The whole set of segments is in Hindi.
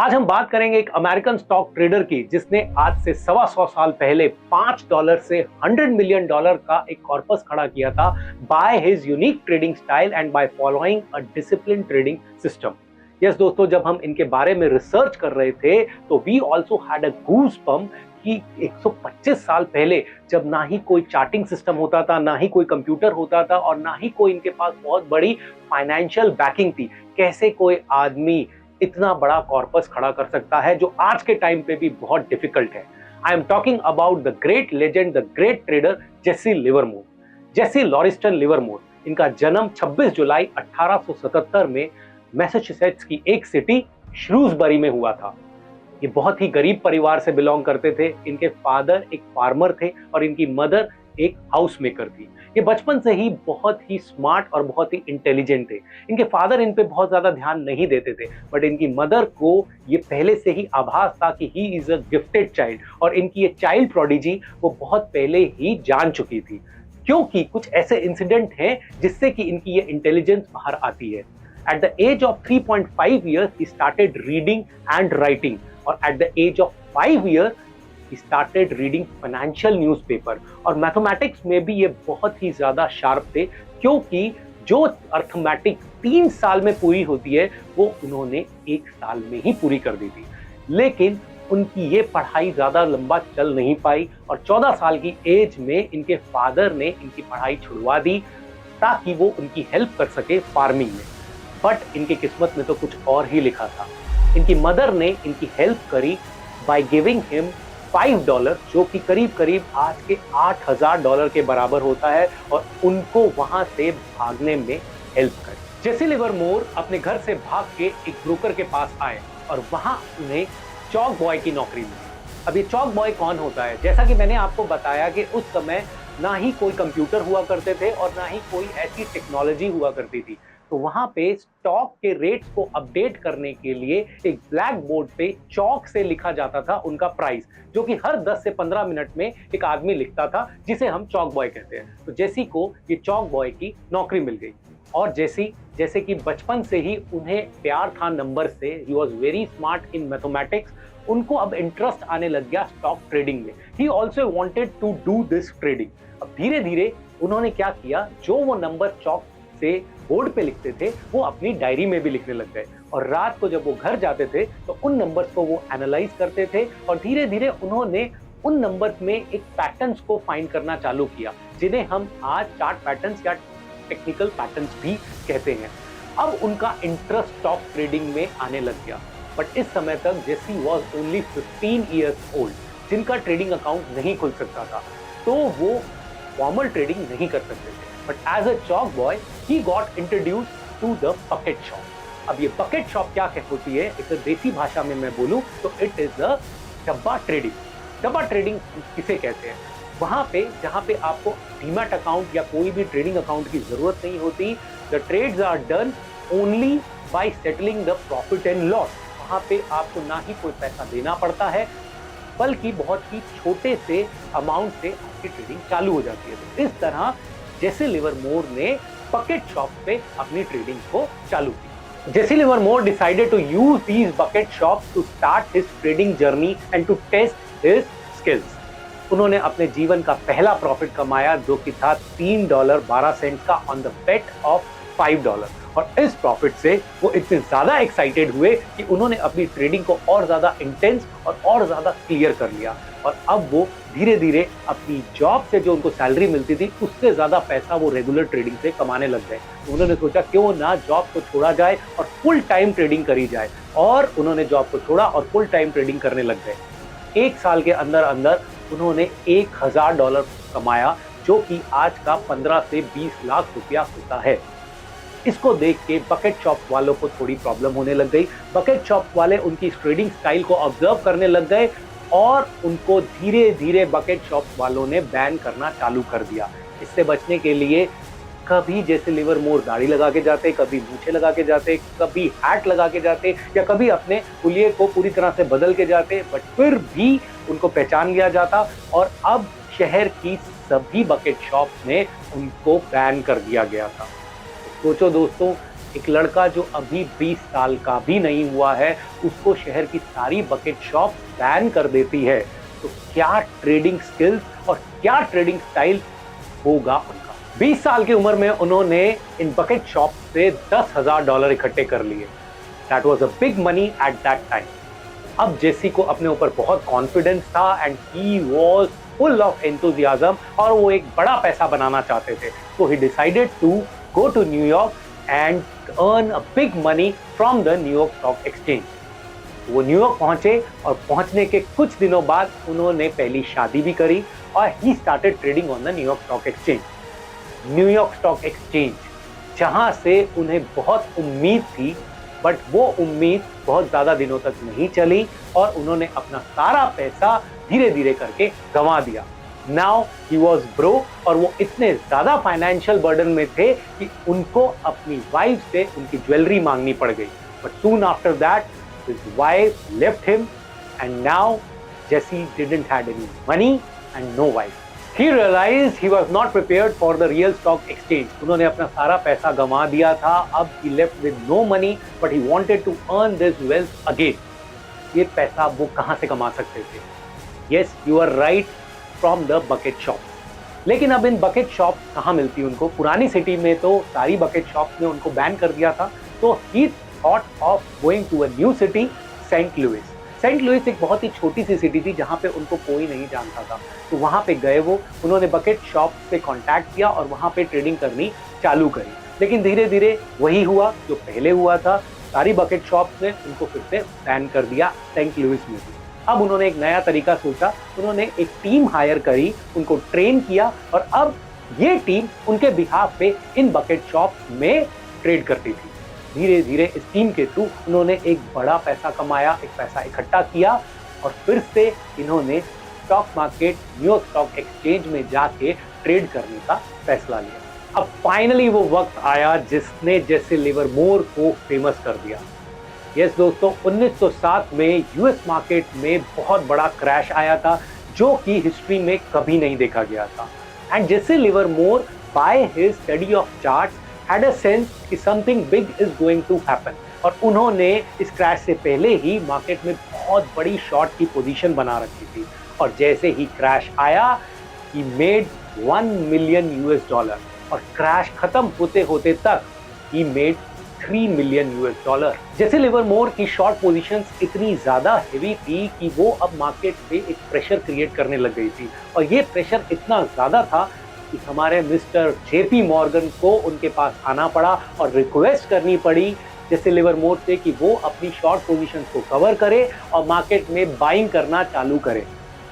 आज हम बात करेंगे एक अमेरिकन स्टॉक ट्रेडर की जिसने आज से $125 पहले $5 से $100 मिलियन का एक कॉर्पस खड़ा किया था by his unique trading style and by following a discipline trading system. Yes दोस्तों, जब हम इनके बारे में रिसर्च कर रहे थे तो we also had a goose bump कि 125 साल पहले जब ना ही कोई चार्टिंग सिस्टम होता था, ना ही कोई कंप्यूटर होता था और ना ही कोई इनके पास बहुत बड़ी फाइनेंशियल बैकिंग थी, कैसे कोई आदमी इतना बड़ा कॉर्पस खड़ा कर सकता है जो आज के टाइम पे भी बहुत डिफिकल्ट है। I am talking about the great legend, the great trader Jesse Livermore, Jesse Lauriston Livermore. इनका जन्म 26 जुलाई 1877 में मैसाचुसेट्स की एक सिटी श्रूसबरी में हुआ था। ये बहुत ही गरीब परिवार से बिलोंग करते थे। इनके फादर एक फार्मर थे और इनकी मदर एक हाउस मेकर थी। ये बचपन से ही बहुत ही स्मार्ट और बहुत ही इंटेलिजेंट थे। इनके फादर इन पे बहुत ज्यादा ध्यान नहीं देते थे, बट इनकी मदर को ये पहले से ही आभास था कि he is a gifted child, और इनकी ये चाइल्ड प्रोडिजी वो बहुत पहले ही जान चुकी थी, क्योंकि कुछ ऐसे इंसिडेंट हैं जिससे कि इनकी ये इंटेलिजेंस बाहर आती है। At the age of 3.5 years, he started reading and writing. और at the age of 5 years, he started reading financial newspaper. और मैथमेटिक्स में भी ये बहुत ही ज़्यादा शार्प थे, क्योंकि जो अर्थमेटिक 3 साल में पूरी होती है वो उन्होंने 1 साल में ही पूरी कर दी थी। लेकिन उनकी ये पढ़ाई ज़्यादा लंबा चल नहीं पाई और 14 साल की एज में इनके फादर ने इनकी पढ़ाई छुड़वा दी ताकि वो उनकी हेल्प कर सके फार्मिंग में। बट इनकी किस्मत में तो कुछ और ही लिखा था। इनकी मदर ने इनकी हेल्प करी बाय गिविंग हिम $5, जो कि करीब करीब आज के $8,000 के बराबर होता है, और उनको वहां से भागने में हेल्प करी। जेसी लिवरमोर अपने घर से भाग के एक ब्रोकर के पास आए और वहां उन्हें चॉक बॉय की नौकरी मिली। अब ये चॉक बॉय कौन होता है? जैसा कि मैंने आपको बताया कि उस समय ना ही कोई कंप्यूटर हुआ करते थे और ना ही कोई ऐसी टेक्नोलॉजी हुआ करती थी, तो वहां पे स्टॉक के रेट्स को अपडेट करने के लिए एक ब्लैक बोर्ड पे चॉक से लिखा जाता था उनका प्राइस, जो कि हर 10 से 15 मिनट में एक आदमी लिखता था, जिसे हम चॉक बॉय कहते हैं। तो जेसी को ये चॉक बॉय की नौकरी मिल गई। और जेसी जैसे कि बचपन से ही उन्हें प्यार था नंबर से, he was very smart in mathematics, उनको अब इंटरेस्ट आने लग गया स्टॉक ट्रेडिंग में। He also wanted to do this trading. अब धीरे धीरे उन्होंने क्या किया, जो वो नंबर चॉक से बोर्ड पे लिखते थे वो अपनी डायरी में भी लिखने लग गए, और रात को जब वो घर जाते थे तो उन नंबर्स को वो एनालाइज करते थे, और धीरे धीरे उन्होंने उन नंबर्स में एक पैटर्न्स को फाइंड करना चालू किया, जिन्हें हम आज चार्ट पैटर्न्स या टेक्निकल पैटर्न्स भी कहते हैं। अब उनका इंटरेस्ट स्टॉक ट्रेडिंग में आने लग गया। बट इस समय तक जेसी वॉज ओनली 15 ईयर्स ओल्ड, जिनका ट्रेडिंग अकाउंट नहीं खुल सकता था, तो वो फॉर्मल ट्रेडिंग नहीं कर सकते थे। But as a chalk boy, he got introduced to the bucket shop. अब ये bucket shop क्या होती है, एक देसी भाषा में मैं बोलूं तो it is a डब्बा ट्रेडिंग। डब्बा ट्रेडिंग किसे कहते हैं? वहां पे जहां पे आपको डीमैट अकाउंट या कोई भी ट्रेडिंग अकाउंट की जरूरत नहीं होती, the trades are done only by settling the profit and loss। वहां पे आपको ना ही कोई पैसा देना पड़ता है, बल्कि बहुत ही छोटे से अमाउंट से आपकी ट्रेडिंग चालू हो जाती है। तो इस तरह जेसी लिवरमोर ने बकेट शॉप पे अपनी ट्रेडिंग को चालू की। Jesse Livermore decided to use these bucket shops to start his trading journey and to test his skills. उन्होंने अपने जीवन का पहला प्रॉफिट कमाया, जो कि था $3.12 का ऑन द बेट ऑफ $5, और इस प्रॉफिट से वो इतने ज्यादा एक्साइटेड हुए कि उन्होंने अपनी ट्रेडिंग को और ज्यादा इंटेंस और ज्यादा क्लियर कर लिया, और अब वो धीरे धीरे अपनी जॉब से जो उनको सैलरी मिलती थी उससे ज्यादा पैसा वो रेगुलर ट्रेडिंग से कमाने लग गए। तो उन्होंने सोचा क्यों ना जॉब को छोड़ा जाए और फुल टाइम ट्रेडिंग करी जाए, और उन्होंने जॉब को छोड़ा और फुल टाइम ट्रेडिंग करने लग गए। 1 साल के अंदर अंदर उन्होंने $1,000 कमाया, जो कि आज का 15 से 20 लाख रुपया होता है। इसको देख के बकेट शॉप वालों को थोड़ी प्रॉब्लम होने लग गई। बकेट शॉप वाले उनकी ट्रेडिंग स्टाइल को ऑब्जर्व करने लग गए और उनको धीरे धीरे बकेट शॉप वालों ने बैन करना चालू कर दिया। इससे बचने के लिए कभी जेसी लिवरमोर दाढ़ी लगा के जाते, कभी मूछें लगा के जाते, कभी हैट लगा के जाते, या कभी अपने हुलिये को पूरी तरह से बदल के जाते, बट फिर भी उनको पहचान लिया जाता, और अब शहर की सभी बकेट शॉप में उनको बैन कर दिया गया था। सोचो दोस्तों, एक लड़का जो अभी 20 साल का भी नहीं हुआ है, उसको शहर की सारी बकेट शॉप बैन कर देती है, तो क्या ट्रेडिंग स्किल्स और क्या ट्रेडिंग स्टाइल होगा उनका। 20 साल की उम्र में उन्होंने इन बकेट शॉप से $10,000 इकट्ठे कर लिए। That was a big money at that time. अब जेसी को अपने ऊपर बहुत कॉन्फिडेंस था and he was full of enthusiasm और वो एक बड़ा पैसा बनाना चाहते थे। So he decided to go to New York and earn a big money from the New York Stock Exchange. वो न्यूयॉर्क पहुंचे और पहुंचने के कुछ दिनों बाद उन्होंने पहली शादी भी करी और he started trading on the New York stock exchange. New York stock exchange जहां से उन्हें बहुत उम्मीद थी, बट वो उम्मीद बहुत ज़्यादा दिनों तक नहीं चली और उन्होंने अपना सारा पैसा धीरे धीरे करके गंवा दिया। नाउ ही वॉज ब्रोक और वो इतने ज़्यादा फाइनेंशियल बर्डन में थे कि उनको अपनी वाइफ से उनकी ज्वेलरी मांगनी पड़ गई। But soon after that his wife left him and now Jesse didn't had any money and no wife. He realized he was not prepared for the real stock exchange. उन्होंने अपना सारा पैसा गंवा दिया था। अब he left with no money but he wanted to earn this wealth again. ये पैसा वो कहाँ से कमा सकते थे? Yes, you are right, from the bucket shop. लेकिन अब इन बकेट शॉप कहाँ मिलती उनको? पुरानी सिटी में तो सारी बकेट शॉप ने उनको बैन कर दिया था। तो he thought of going to a new city, Saint Louis. Saint Louis एक बहुत ही छोटी सी सिटी थी जहाँ पे उनको कोई नहीं जानता था। तो वहाँ पे गए वो, उन्होंने बकेट शॉप से कांटेक्ट किया और वहाँ पे ट्रेडिंग करनी चालू करी। लेकिन धीरे धीरे वही हुआ जो पहले हुआ था, सारी बकेट शॉप ने उनको फिर से बैन कर दिया सेंट लुइस में भी। अब उन्होंने एक नया तरीका सोचा, उन्होंने एक टीम हायर करी, उनको ट्रेन किया और अब ये टीम उनके बिहाफ पे इन बकेट शॉप में ट्रेड करती थी। धीरे धीरे इस टीम के थ्रू उन्होंने एक बड़ा पैसा कमाया, एक पैसा इकट्ठा किया और फिर से इन्होंने stock market, New York stock exchange में जाके ट्रेड करने का फैसला लिया। अब फाइनली वो वक्त आया जिसने जेसी लिवरमोर को फेमस कर दिया। यस दोस्तों, 1907 में यूएस मार्केट में बहुत बड़ा क्रैश आया था जो कि हिस्ट्री में कभी नहीं देखा गया था। And Jesse Livermore by his study of charts had a sense कि something big is going to happen और उन्होंने इस क्रैश से पहले ही मार्केट में बहुत बड़ी शॉर्ट की पोजीशन बना रखी थी और जैसे ही क्रैश आया he made $1 million और क्रैश खत्म होते होते तक he made $3 million। जैसे लिवरमोर की शॉर्ट पोजीशंस इतनी ज़्यादा हेवी थी कि वो अब मार्केट पे एक प्रेशर क्रिएट करने लग गई थी और ये प्रेशर इतना ज़्यादा था कि हमारे मिस्टर जेपी मॉर्गन को उनके पास आना पड़ा और रिक्वेस्ट करनी पड़ी जैसे लिवरमोर से कि वो अपनी शॉर्ट पोजीशंस को कवर करे और मार्केट में बाइंग करना चालू करे।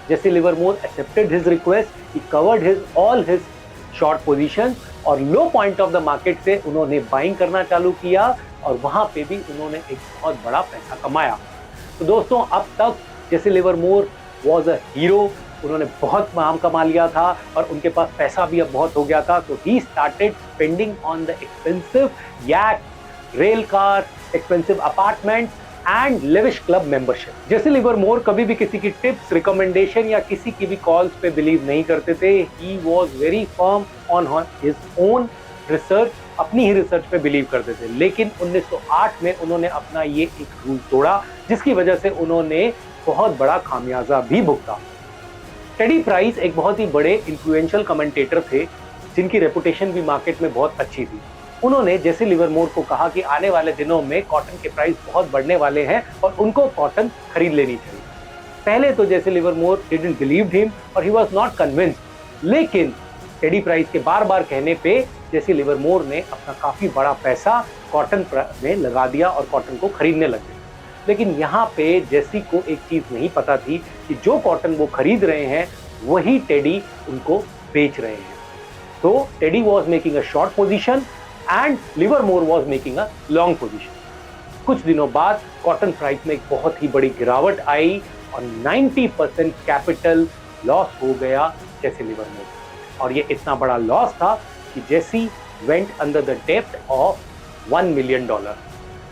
जैसे Livermore accepted his request, he covered his all his short positions और low point of the market से उन्होंने बाइंग करना चालू किया और वहां पे भी उन्होंने एक बहुत बड़ा पैसा कमाया। तो दोस्तों, अब तक जैसे लिवरमोर वॉज अ हीरो, उन्होंने बहुत नाम कमा लिया था और उनके पास पैसा भी अब बहुत हो गया था। तो he started spending on the expensive yak, rail car, expensive apartment and lavish club membership. जैसे लिवरमोर कभी भी किसी की टिप्स, रिकमेंडेशन या किसी की भी कॉल्स पे बिलीव नहीं करते थे। ही was very firm on his own research, अपनी ही रिसर्च पे बिलीव करते थे। लेकिन 1908 में उन्होंने अपना ये एक रूल तोड़ा जिसकी वजह से उन्होंने बहुत बड़ा खामियाजा भी भुगता। टेडी प्राइस एक बहुत ही बड़े इन्फ्लुएंशियल कमेंटेटर थे जिनकी रेपुटेशन भी मार्केट में बहुत अच्छी थी। उन्होंने जेसी लिवरमोर को कहा कि आने वाले दिनों में कॉटन के प्राइस बहुत बढ़ने वाले हैं और उनको कॉटन खरीद लेनी चाहिए। पहले तो Jesse Livermore didn't believe him और ही वाज नॉट कन्विंस्ड, लेकिन टेडी प्राइस के बार बार कहने पे जेसी लिवरमोर ने अपना काफी बड़ा पैसा कॉटन में लगा दिया और कॉटन को खरीदने लगे। लेकिन यहाँ पे जेसी को एक चीज नहीं पता थी कि जो कॉटन वो खरीद रहे हैं वही टेडी उनको बेच रहे हैं। तो teddy was making a short position and Livermore was making a long position. कुछ दिनों बाद कॉटन प्राइस में एक बहुत ही बड़ी गिरावट आई और 90% कैपिटल लॉस हो गया जेसी लिवरमोर और ये इतना बड़ा लॉस था कि जेसी वेंट अंडर द डेप्ट ऑफ $1 million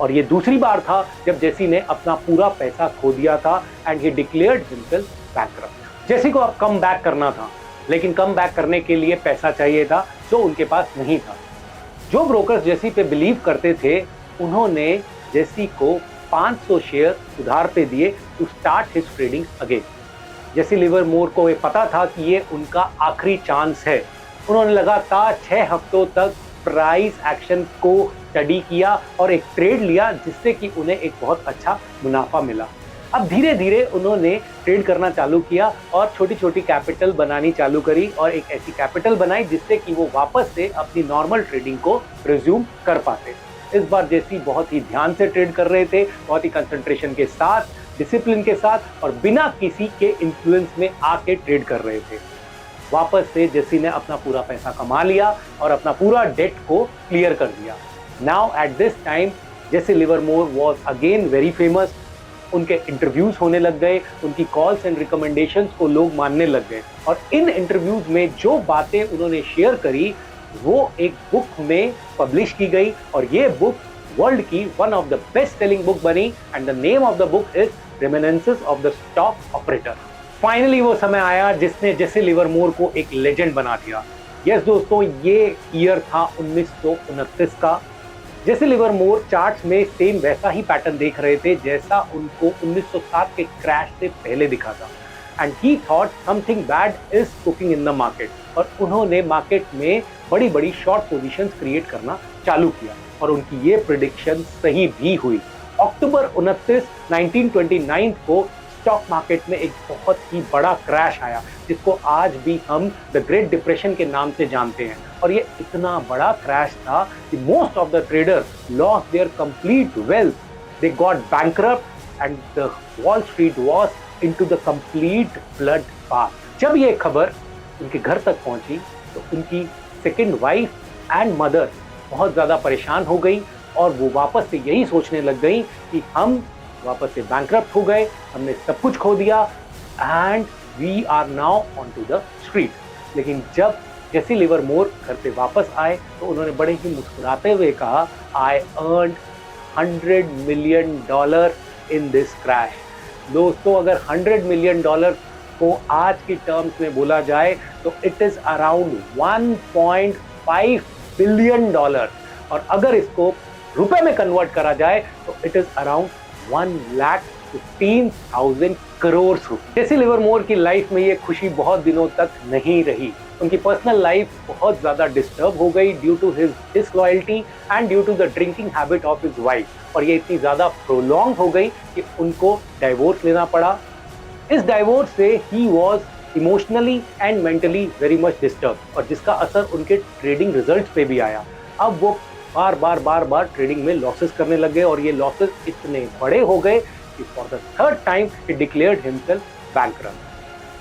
और ये दूसरी बार था जब जेसी ने अपना पूरा पैसा खो दिया था and he declared himself bankrupt. Jesse को अब कम बैक करना था, लेकिन कम बैक करने के लिए पैसा चाहिए था जो उनके पास नहीं था। जो ब्रोकर्स जेसी पे बिलीव करते थे, उन्होंने जेसी को 500 शेयर उधार पे दिए to start his trading again. Jesse Livermore को ये पता था कि ये उनका आखिरी चांस है। उन्होंने लगातार 6 हफ्तों तक प्राइस एक्शन को स्टडी किया और एक ट्रेड लिया, जिससे कि उन्हें एक बहुत अच्छा मुनाफा मिला। अब धीरे धीरे उन्होंने ट्रेड करना चालू किया और छोटी छोटी कैपिटल बनानी चालू करी और एक ऐसी कैपिटल बनाई जिससे कि वो वापस से अपनी नॉर्मल ट्रेडिंग को रिज्यूम कर पाते। इस बार जेसी बहुत ही ध्यान से ट्रेड कर रहे थे, बहुत ही कंसंट्रेशन के साथ, डिसिप्लिन के साथ और बिना किसी के इन्फ्लुएंस में आके ट्रेड कर रहे थे। वापस से जेसी ने अपना पूरा पैसा कमा लिया और अपना पूरा डेट को क्लियर कर दिया। Now at this time Jesse Livermore was again very famous. उनके इंटरव्यूज होने लग गए, उनकी कॉल्स एंड रिकमेंडेशंस को लोग मानने लग गए और इन इंटरव्यूज में जो बातें उन्होंने शेयर करी वो एक बुक में पब्लिश की गई और ये बुक वर्ल्ड की one of the best selling book बनी and the name of the book is reminiscences of the stock operator. Finally वो समय आया जिसने जेसी लिवरमोर को एक लेजेंड बना दिया। यस दोस्तों, ये ईयर था 1929 का। जेसी लिवरमोर चार्ट्स में सेम वैसा ही पैटर्न देख रहे थे जैसा उनको 1907 के क्रैश से पहले दिखा था and he thought something bad is cooking in the market और उन्होंने मार्केट में बड़ी बड़ी शॉर्ट पोजीशंस क्रिएट करना चालू किया और उनकी ये प्रेडिक्शन सही भी हुई। अक्टूबर 29, 1929 को स्टॉक मार्केट में एक बहुत ही बड़ा क्रैश आया जिसको आज भी हम द ग्रेट डिप्रेशन के नाम से जानते हैं और ये इतना बड़ा क्रैश था कि most of the traders lost their complete wealth, they got bankrupt and the wall street was into the complete blood bath. जब ये खबर उनके घर तक पहुंची तो उनकी सेकंड वाइफ एंड मदर बहुत ज़्यादा परेशान हो गई और वो वापस से यही सोचने लग गई कि हम वापस से बैंकरप्ट हो गए, हमने सब कुछ खो दिया and we are now on to the street. लेकिन जब जेसी लिवरमोर घर पे वापस आए तो उन्होंने बड़े ही मुस्कुराते हुए कहा, I earn $100 million in this crash. दोस्तों, अगर $100 मिलियन को आज की टर्म्स में बोला जाए तो इट इज अराउंड $1.5 बिलियन और अगर इसको रुपए में कन्वर्ट करा जाए तो इट इज अराउंड 1,15,000 करोड़ रुपए। जेसी लिवरमोर की लाइफ में ये खुशी बहुत दिनों तक नहीं रही। उनकी पर्सनल लाइफ बहुत ज्यादा डिस्टर्ब हो गई due to his disloyalty and due to the drinking habit of his wife और ये इतनी ज्यादा प्रोलॉन्ग हो गई कि उनको डाइवोर्स लेना पड़ा। इस डाइवोर्स से he was emotionally and mentally very much disturb और जिसका असर उनके ट्रेडिंग रिजल्ट्स पे भी आया। अब वो बार बार ट्रेडिंग में लॉसेस करने लगे और ये लॉसेस इतने बड़े हो गए कि for the third time he declared himself bankrupt.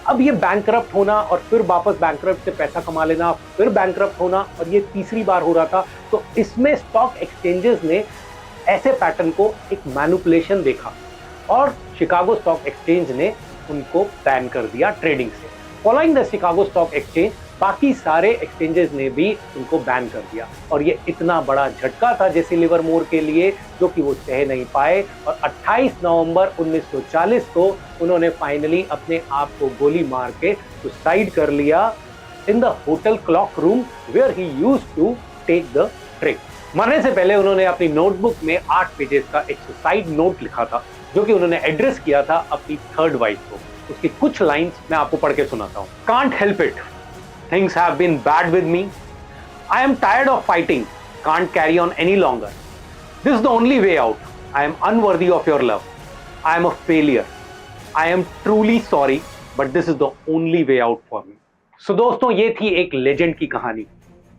अब ये बैंकरप्ट होना और फिर वापस बैंकरप्ट से पैसा कमा लेना, फिर बैंकरप्ट होना और ये तीसरी बार हो रहा था। तो इसमें स्टॉक एक्सचेंजेस ने ऐसे पैटर्न को एक मैनिपुलेशन देखा और शिकागो स्टॉक एक्सचेंज ने उनको बैन कर दिया ट्रेडिंग से। Following the Chicago stock exchange बाकी सारे एक्सचेंजेस ने भी उनको बैन कर दिया और ये इतना बड़ा झटका था जेसी लिवरमोर के लिए जो कि वो सह नहीं पाए और 28 नवंबर 1940 को उन्होंने फाइनली अपने आप को गोली मार के सुसाइड कर लिया in the hotel cloak room where he used to take the drink. मरने से पहले उन्होंने अपनी नोटबुक में 8 पेजेस का एक सुसाइड नोट लिखा था जो कि उन्होंने एड्रेस किया था अपनी थर्ड वाइफ को। उसकी कुछ लाइंस मैं आपको पढ़ के सुनाता हूँ। Can't help it, things have been bad with me. I am tired of fighting, can't carry on any longer. This is the only way out. I am unworthy of your love. I am a failure. I am truly sorry, but this is the only way out for me. So दोस्तों, ये थी एक लेजेंड की कहानी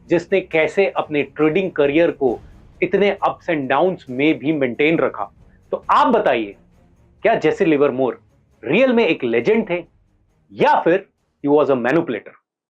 जिसने कैसे अपने ट्रेडिंग करियर को इतने अप्स एंड डाउन्स में भी मेंटेन रखा। तो आप बताइए, क्या जेसी लिवरमोर रियल में एक लेजेंड थे या फिर ही वॉज अ मैनिपुलेटर?